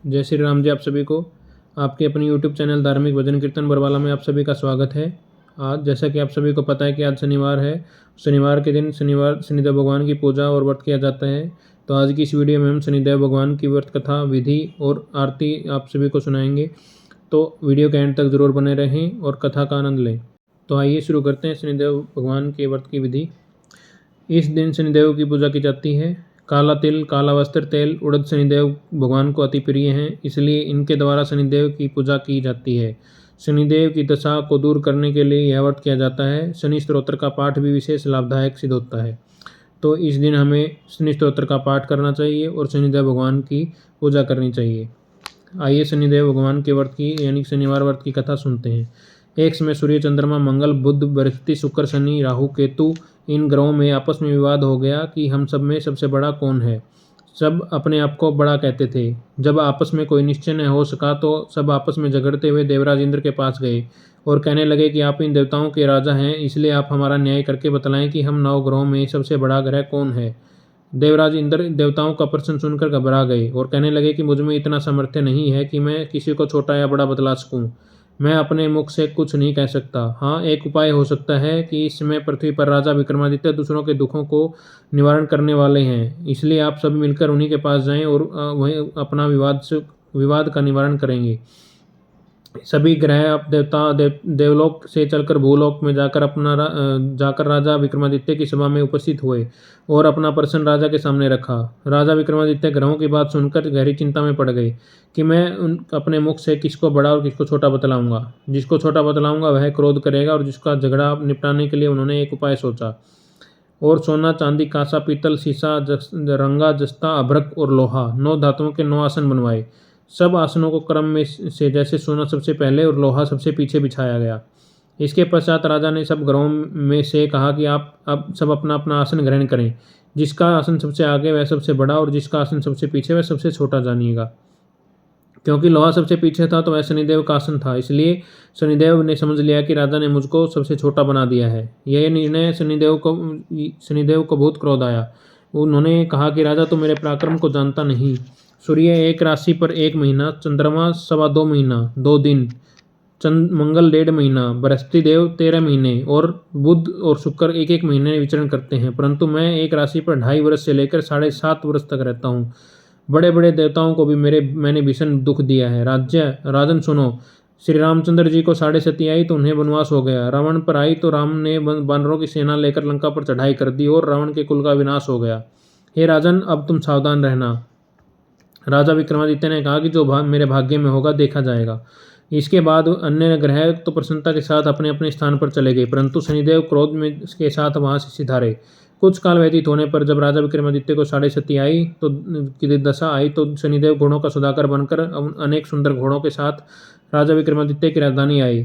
जय श्री राम जी। आप सभी को आपके अपनी यूट्यूब चैनल धार्मिक भजन कीर्तन बरवाला में आप सभी का स्वागत है। आज जैसा कि आप सभी को पता है कि आज शनिवार है। शनिवार के दिन शनिदेव भगवान की पूजा और व्रत किया जाता है। तो आज की इस वीडियो में हम शनिदेव भगवान की व्रत कथा, विधि और आरती आप सभी को सुनाएंगे। तो वीडियो के एंड तक जरूर बने रहें और कथा का आनंद लें। तो आइए शुरू करते हैं शनिदेव भगवान के व्रत की विधि। इस दिन शनिदेव की पूजा की जाती है। काला तिल, काला वस्त्र, तेल, उड़द शनिदेव भगवान को अति प्रिय हैं, इसलिए इनके द्वारा शनिदेव की पूजा की जाती है। शनिदेव की दशा को दूर करने के लिए यह व्रत किया जाता है। शनि स्तोत्र का पाठ भी विशेष लाभदायक सिद्ध होता है। तो इस दिन हमें शनि स्तोत्र का पाठ करना चाहिए और शनिदेव भगवान की पूजा करनी चाहिए। आइए शनिदेव भगवान के व्रत की यानी शनिवार व्रत की कथा सुनते हैं। एक समय सूर्य, चंद्रमा, मंगल, बुध, बृहस्पति, शुक्र, शनि, राहु, केतु इन ग्रहों में आपस में विवाद हो गया कि हम सब में सबसे बड़ा कौन है। सब अपने आप को बड़ा कहते थे। जब आपस में कोई निश्चय न हो सका तो सब आपस में झगड़ते हुए देवराज इंद्र के पास गए और कहने लगे कि आप इन देवताओं के राजा हैं, इसलिए आप हमारा न्याय करके बतलाएं कि हम 9 ग्रहों में सबसे बड़ा ग्रह कौन है। देवराज इंद्र देवताओं का प्रश्न सुनकर घबरा गए और कहने लगे कि मुझ में इतना सामर्थ्य नहीं है कि मैं किसी को छोटा या बड़ा बतला सकूं। मैं अपने मुख से कुछ नहीं कह सकता। हाँ, एक उपाय हो सकता है कि इस समय पृथ्वी पर राजा विक्रमादित्य दूसरों के दुखों को निवारण करने वाले हैं, इसलिए आप सब मिलकर उन्हीं के पास जाएं और वहीं अपना विवाद का निवारण करेंगे। सभी ग्रह अब देवलोक से चलकर भूलोक में जाकर राजा विक्रमादित्य की सभा में उपस्थित हुए और अपना प्रश्न राजा के सामने रखा। राजा विक्रमादित्य ग्रहों की बात सुनकर गहरी चिंता में पड़ गए कि मैं अपने मुख से किसको बड़ा और किसको छोटा बतलाऊंगा। जिसको छोटा बतलाऊंगा वह क्रोध करेगा और जिसका झगड़ा निपटाने के लिए उन्होंने एक उपाय सोचा और सोना, चांदी, कांसा, पीतल, शीशा, रंगा, जस्ता, अभ्रक और लोहा 9 धातुओं के 9 आसन बनवाए। सब आसनों को क्रम में से जैसे सोना सबसे पहले और लोहा सबसे पीछे बिछाया गया। इसके पश्चात राजा ने सब ग्रहों में से कहा कि आप अब सब अपना अपना आसन ग्रहण करें। जिसका आसन सबसे आगे वह सबसे बड़ा और जिसका आसन सबसे पीछे वह सबसे छोटा जानिएगा। क्योंकि लोहा सबसे पीछे था तो वह शनिदेव का आसन था, इसलिए शनिदेव ने समझ लिया कि राजा ने मुझको सबसे छोटा बना दिया है। यह निर्णय शनिदेव को बहुत क्रोध आया। उन्होंने कहा कि राजा, तो मेरे पराक्रम को जानता नहीं। सूर्य एक राशि पर 1 महीना, चंद्रमा 2.25 महीना 2 दिन, मंगल 1.5 महीना, बृहस्पति देव 13 महीने और बुध और शुक्र 1-1 महीने विचरण करते हैं, परंतु मैं एक राशि पर 2.5 वर्ष से लेकर 7.5 वर्ष तक रहता हूँ। बड़े बड़े देवताओं को भी मैंने भीषण दुख दिया है। राजन सुनो, श्री रामचंद्र जी को 7.5 आई तो उन्हें वनवास हो गया। रावण पर आई तो राम ने वानरों की सेना लेकर लंका पर चढ़ाई कर दी और रावण के कुल का विनाश हो गया। हे राजन, अब तुम सावधान रहना। राजा विक्रमादित्य ने कहा कि जो मेरे भाग्य में होगा देखा जाएगा। इसके बाद अन्य ग्रह तो प्रसन्नता के साथ अपने अपने स्थान पर चले गए, परंतु शनिदेव क्रोध में के साथ वहां से सिधारे। कुछ काल व्यतीत होने पर जब राजा विक्रमादित्य को 7.5 आई तो की दशा आई तो शनिदेव घोड़ों का सुधाकर बनकर अनेक सुंदर घोड़ों के साथ राजा विक्रमादित्य की राजधानी आई।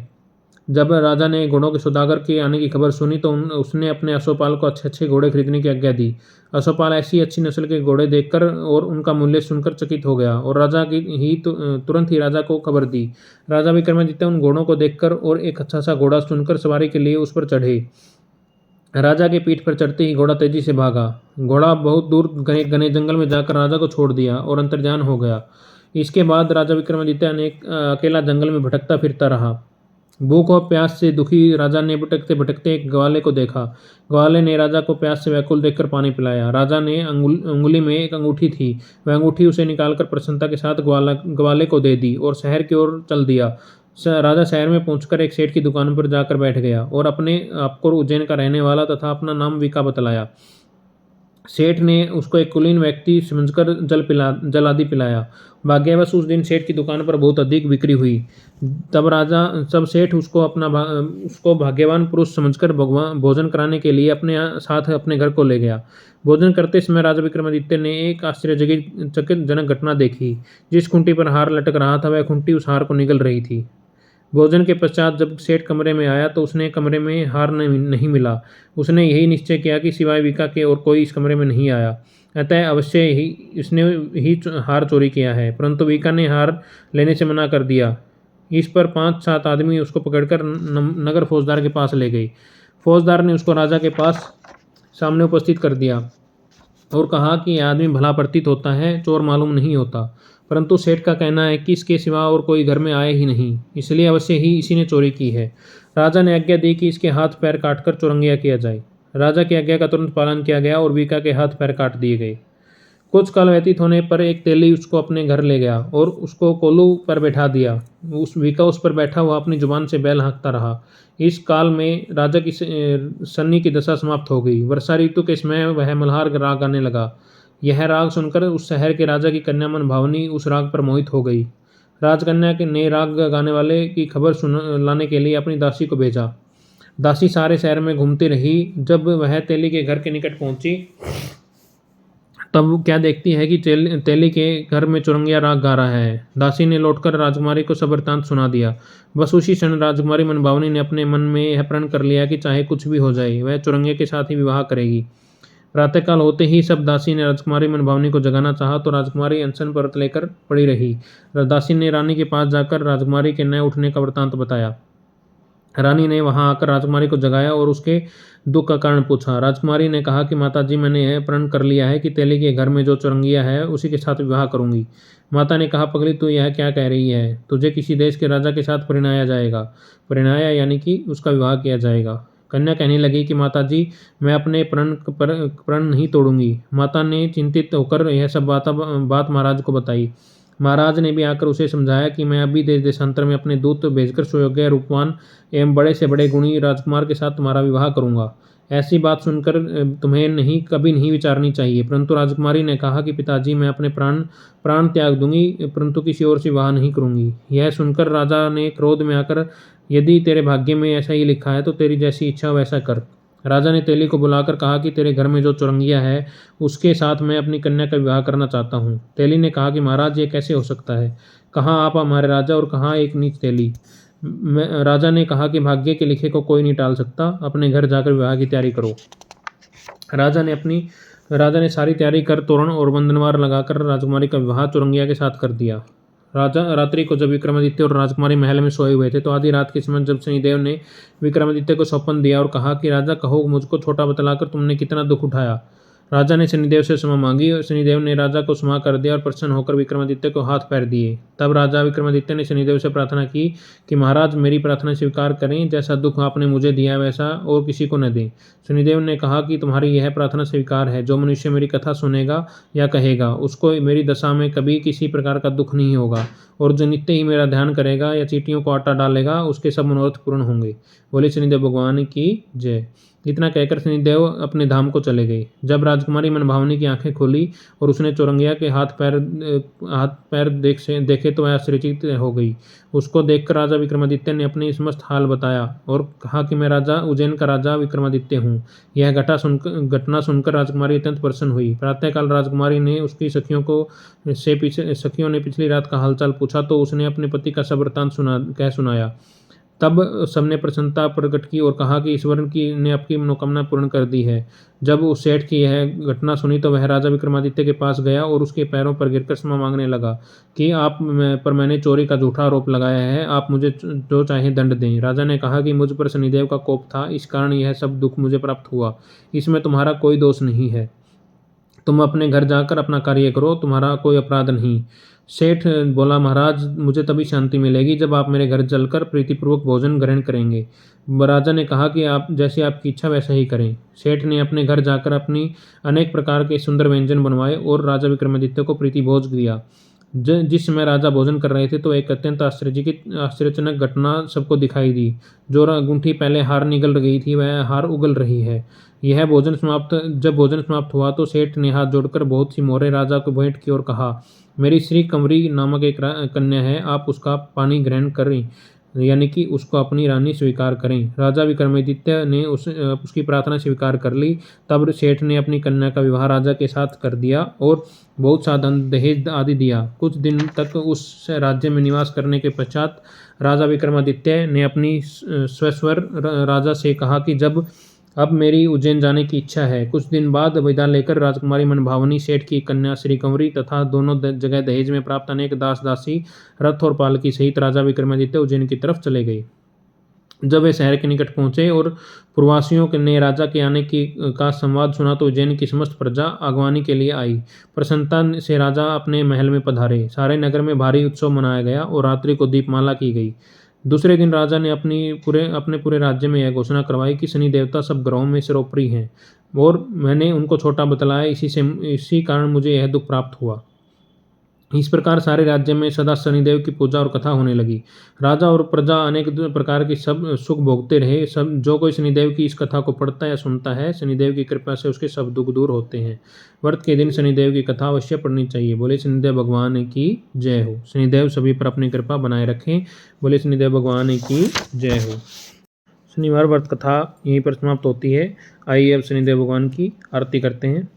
जब राजा ने घोड़ों के सौदागर के आने की खबर सुनी तो उसने अपने अश्वपाल को अच्छे अच्छे घोड़े खरीदने की आज्ञा दी। अश्वपाल ऐसी अच्छी नस्ल के घोड़े देखकर और उनका मूल्य सुनकर चकित हो गया और राजा की तुरंत ही राजा को खबर दी। राजा विक्रमादित्य उन घोड़ों को देखकर और एक अच्छा सा घोड़ा सुनकर सवारी के लिए उस पर चढ़े। राजा के पीठ पर चढ़ते ही घोड़ा तेजी से भागा। घोड़ा बहुत दूर घने जंगल में जाकर राजा को छोड़ दिया और अंतर्ध्यान हो गया। इसके बाद राजा विक्रमादित्य ने अकेला जंगल में भटकता फिरता रहा। भूख और प्यास से दुखी राजा ने भटकते भटकते एक ग्वाले को देखा। ग्वाले ने राजा को प्यास से व्याकुल देखकर पानी पिलाया। राजा ने अंगुली में एक अंगूठी थी, वह अंगूठी उसे निकालकर प्रसन्नता के साथ ग्वाले को दे दी और शहर की ओर चल दिया। राजा शहर में पहुंचकर एक सेठ की दुकान पर जाकर बैठ गया और अपने आपको उज्जैन का रहने वाला तथा अपना नाम विका बतलाया। सेठ ने उसको एक कुलीन व्यक्ति समझकर जल आदि पिलाया। भाग्यवश उस दिन सेठ की दुकान पर बहुत अधिक बिक्री हुई। तब सेठ उसको भाग्यवान पुरुष समझकर भोजन कराने के लिए अपने साथ अपने घर को ले गया। भोजन करते समय राजा विक्रमादित्य ने एक आश्चर्यजनक घटना देखी। जिस खूंटी पर हार लटक रहा था वह खूंटी उस हार को निगल रही थी। भोजन के पश्चात जब सेठ कमरे में आया तो उसने कमरे में हार नहीं मिला। उसने यही निश्चय किया कि सिवाय विका के और कोई इस कमरे में नहीं आया, अतः अवश्य ही इसने ही हार चोरी किया है। परंतु विका ने हार लेने से मना कर दिया। इस पर 5-7 आदमी उसको पकड़कर नगर फौजदार के पास ले गए। फौजदार ने उसको राजा के पास सामने उपस्थित कर दिया और कहा कि यह आदमी भला प्रतीत होता है, चोर मालूम नहीं होता। परंतु सेठ का कहना है कि इसके सिवा और कोई घर में आए ही नहीं, इसलिए अवश्य ही इसी ने चोरी की है। राजा ने आज्ञा दी कि इसके हाथ पैर काटकर चुरंगिया किया जाए। राजा की आज्ञा का तुरंत पालन किया गया और बीका के हाथ पैर काट दिए गए। कुछ काल व्यतीत होने पर एक तेली उसको अपने घर ले गया और उसको कोलू पर बैठा दिया। उस बीका उस पर बैठा हुआ अपनी जुबान से बैल हाँकता रहा। इस काल में राजा की सन्नी की दशा समाप्त हो गई। वर्षा ऋतु के समय वह मल्हार राग गाने लगा। यह राग सुनकर उस शहर के राजा की कन्या मन भावनी उस राग पर मोहित हो गई। राजकन्या ने राग गाने वाले की खबर लाने के लिए अपनी दासी को भेजा। दासी सारे शहर में घूमती रही। जब वह तेली के घर के निकट पहुंची तब क्या देखती है कि तेली के घर में चुरंगिया राग गा रहा है। दासी ने लौटकर राजकुमारी को सब वृत्तांत सुना दिया। बस उसी क्षण राजकुमारी मनभावनी ने अपने मन में यह प्रण कर लिया कि चाहे कुछ भी हो जाए वह चुरंगिया के साथ ही विवाह करेगी। प्रातःकाल होते ही सब दासी ने राजकुमारी मनभावनी को जगाना चाहा तो राजकुमारी अनशन पर व्रत लेकर पड़ी रही। दासी ने रानी के पास जाकर राजकुमारी के न उठने का वृत्तांत बताया। रानी ने वहां आकर राजकुमारी को जगाया और उसके दुख का कारण पूछा। राजकुमारी ने कहा कि माताजी, मैंने यह प्रण कर लिया है कि तेली के घर में जो चुरंगिया है उसी के साथ विवाह करूंगी। माता ने कहा, पगली तू यह क्या कह रही है? तुझे किसी देश के राजा के साथ परिणाया जाएगा। परिणाया यानी कि उसका विवाह किया जाएगा। कन्या कहने लगी कि माताजी, मैं अपने प्रण नहीं तोड़ूंगी। माता ने चिंतित होकर यह सब बात महाराज को बताई। महाराज ने भी आकर उसे समझाया कि मैं अभी देश देशांतर में अपने दूत भेजकर सुयोग्य, रूपवान एवं बड़े से बड़े गुणी राजकुमार के साथ तुम्हारा विवाह करूंगा। ऐसी बात सुनकर तुम्हें कभी नहीं विचारनी चाहिए। परंतु राजकुमारी ने कहा कि पिताजी, मैं अपने प्राण त्याग दूंगी, परंतु किसी और से विवाह नहीं करूंगी। यह सुनकर राजा ने क्रोध में आकर, यदि तेरे भाग्य में ऐसा ही लिखा है तो तेरी जैसी इच्छा वैसा कर। राजा ने तेली को बुलाकर कहा कि तेरे घर में जो चुरंगिया है उसके साथ मैं अपनी कन्या का विवाह करना चाहता हूँ। तेली ने कहा कि महाराज, ये कैसे हो सकता है? कहाँ आप हमारे राजा और कहाँ एक नीच तेली? राजा ने कहा कि भाग्य के लिखे को कोई नहीं टाल सकता। अपने घर जाकर विवाह की तैयारी करो। राजा ने सारी तैयारी कर तोरण और बंधनवार लगाकर राजकुमारी का विवाह चुरंगिया के साथ कर दिया। रात्रि को जब विक्रमादित्य और राजकुमारी महल में सोए हुए थे तो आधी रात के समय जब शनिदेव ने विक्रमादित्य को सौंपन दिया और कहा कि राजा, कहो मुझको छोटा बतलाकर तुमने कितना दुख उठाया। राजा ने शनिदेव से क्षमा मांगी और शनिदेव ने राजा को क्षमा कर दिया और प्रसन्न होकर विक्रमादित्य को हाथ पैर दिए। तब राजा विक्रमादित्य ने शनिदेव से प्रार्थना की कि महाराज, मेरी प्रार्थना स्वीकार करें। जैसा दुख आपने मुझे दिया वैसा और किसी को न दें। शनिदेव ने कहा कि तुम्हारी यह प्रार्थना स्वीकार है। जो मनुष्य मेरी कथा सुनेगा या कहेगा उसको मेरी दशा में कभी किसी प्रकार का दुख नहीं होगा, और जो नित्य ही मेरा ध्यान करेगा या चींटियों को आटा डालेगा उसके सब मनोरथ पूर्ण होंगे। बोले शनिदेव भगवान की जय। इतना कहकर शनिदेव अपने धाम को चले गए। जब राजकुमारी मनभावनी की आंखें खोली और उसने चुरंगिया के हाथ पैर देखे तो वह आश्चर्यचकित हो गई। उसको देखकर राजा विक्रमादित्य ने अपनी समस्त हाल बताया और कहा कि मैं राजा उज्जैन का राजा विक्रमादित्य हूँ। यह घटना सुनकर राजकुमारी अत्यंत प्रसन्न हुई। प्रातःकाल राजकुमारी ने उसकी सखियों ने पिछली रात का हालचाल पूछा तो उसने अपने पति का सब वृत्तांत सुनाया। तब सबने प्रसन्नता प्रकट की और कहा कि ईश्वर ने आपकी मनोकामना पूर्ण कर दी है। जब उस सेठ की यह घटना सुनी तो वह राजा विक्रमादित्य के पास गया और उसके पैरों पर गिरकर क्षमा मांगने लगा कि मैंने चोरी का झूठा आरोप लगाया है, आप मुझे जो चाहे दंड दें। राजा ने कहा कि मुझ पर शनिदेव का कोप था, इस कारण यह सब दुख मुझे प्राप्त हुआ। इसमें तुम्हारा कोई दोष नहीं है। तुम अपने घर जाकर अपना कार्य करो, तुम्हारा कोई अपराध नहीं। सेठ बोला, महाराज, मुझे तभी शांति मिलेगी जब आप मेरे घर चलकर प्रीतिपूर्वक भोजन ग्रहण करेंगे। राजा ने कहा कि आप जैसी आपकी इच्छा वैसा ही करें। सेठ ने अपने घर जाकर अपनी अनेक प्रकार के सुंदर व्यंजन बनवाए और राजा विक्रमादित्य को प्रीति भोज दिया। जिस समय राजा भोजन कर रहे थे तो एक अत्यंत आश्चर्यजनक घटना सबको दिखाई दी। जो अंगूठी पहले हार निगल गई थी वह हार उगल रही है। जब भोजन समाप्त हुआ तो सेठ ने हाथ जोड़कर बहुत सी मोहरें राजा को भेंट की और कहा, मेरी श्री कंवरी नामक एक कन्या है, आप उसका पानी ग्रहण करें, यानी कि उसको अपनी रानी स्वीकार करें। राजा विक्रमादित्य ने उसकी प्रार्थना स्वीकार कर ली। तब सेठ ने अपनी कन्या का विवाह राजा के साथ कर दिया और बहुत सा धन दहेज आदि दिया। कुछ दिन तक उस राज्य में निवास करने के पश्चात राजा विक्रमादित्य ने अपनी स्वस्वर राजा से कहा कि अब मेरी उज्जैन जाने की इच्छा है। कुछ दिन बाद विदा लेकर राजकुमारी मनभावनी सेठ की कन्या श्री कंवरी तथा दोनों जगह दहेज में प्राप्त अनेक दास दासी, रथ और पालकी सहित राजा विक्रमादित्य उज्जैन की तरफ चले गए। जब वे शहर के निकट पहुंचे और प्रवासियों ने राजा के आने की का संवाद सुना तो उज्जैन की समस्त प्रजा अगवानी के लिए आई। प्रसन्नता से राजा अपने महल में पधारे। सारे नगर में भारी उत्सव मनाया गया और रात्रि को दीपमाला की गई। दूसरे दिन राजा ने अपने पूरे राज्य में यह घोषणा करवाई कि शनि देवता सब ग्रहों में सर्वोपरि हैं और मैंने उनको छोटा बतलाया, इसी कारण मुझे यह दुख प्राप्त हुआ। इस प्रकार सारे राज्य में सदा शनिदेव की पूजा और कथा होने लगी। राजा और प्रजा अनेक प्रकार की सब सुख भोगते रहे। सब जो कोई शनिदेव की इस कथा को पढ़ता या सुनता है, शनिदेव की कृपा से उसके सब दुख दूर होते हैं। व्रत के दिन शनिदेव की कथा अवश्य पढ़नी चाहिए। बोले शनिदेव भगवान की जय हो। शनिदेव सभी पर अपनी कृपा बनाए रखें। बोले शनिदेव भगवान की जय हो। शनिवार व्रत कथा यहीं पर समाप्त होती है। आइए अब शनिदेव भगवान की आरती करते हैं।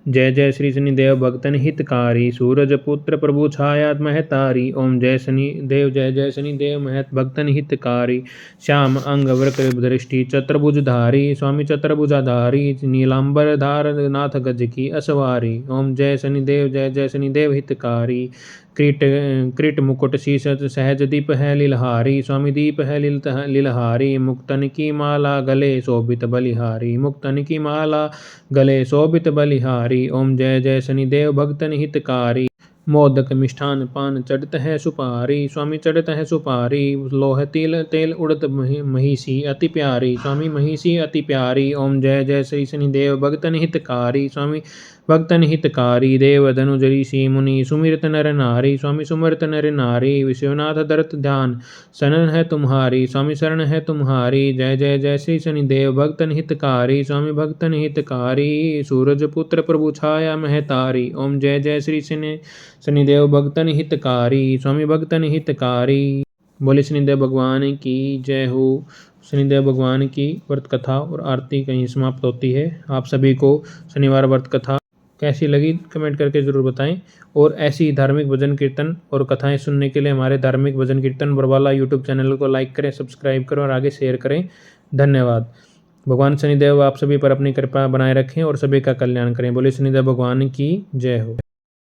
जय जय श्री शनिदेव भक्तन हितकारी, सूरज पुत्र प्रभु छाया महतारी। ओम जय शनिदेव, जय जय शनिदेव महत भक्तन हितकारी। श्याम अंग वक्र दृष्टि चतुर्भुजधारी, स्वामी चतुर्भुजाधारी। नीलांबर धार नाथ गज की असवारी। ओम जय शनिदेव, जय जय शनिदेव हितकारी। कृट मुकुट शीश सहज दीप है लीलहारी, स्वामी दीप है लीलहारी। मुक्तन की माला गले शोभित बलिहारी, मुक्तन की माला गले शोभित बलिहारी। ओम जय जय शनिदेव भक्तन हितकारी। मोदक मिष्ठान पान चढ़त है सुपारी, स्वामी चढ़त है सुपारी। लोह तिल तेल उड़त महिषी अति प्यारी, स्वामी महिषी अति प्यारी। ओम जय जय श्री शनिदेव भक्तन हितकारी, स्वामी भक्तन हितकारी। देव धनुज ऋषि मुनि सुमिरत नर नारी, स्वामी सुमिरत नर नारी। विश्वनाथ दरत ध्यान शरण है तुम्हारी, स्वामी शरण है तुम्हारी। जय जय जय श्री शनिदेव भक्तन हितकारी, स्वामी भक्तन हितकारी। सूरज पुत्र प्रभु छाया महतारी। ओम जय जय श्री शनिदेव भक्तन हितकारी, स्वामी भक्तन हितकारी। बोले शनिदेव भगवान की जय हो। शनिदेव भगवान की व्रत कथा और आरती कहीं समाप्त होती है। आप सभी को शनिवार व्रत कथा कैसी लगी कमेंट करके ज़रूर बताएं। और ऐसी धार्मिक भजन कीर्तन और कथाएं सुनने के लिए हमारे धार्मिक भजन कीर्तन बरवाला यूट्यूब चैनल को लाइक करें, सब्सक्राइब करें और आगे शेयर करें। धन्यवाद। भगवान शनिदेव आप सभी पर अपनी कृपा बनाए रखें और सभी का कल्याण करें। बोले शनिदेव भगवान की जय हो।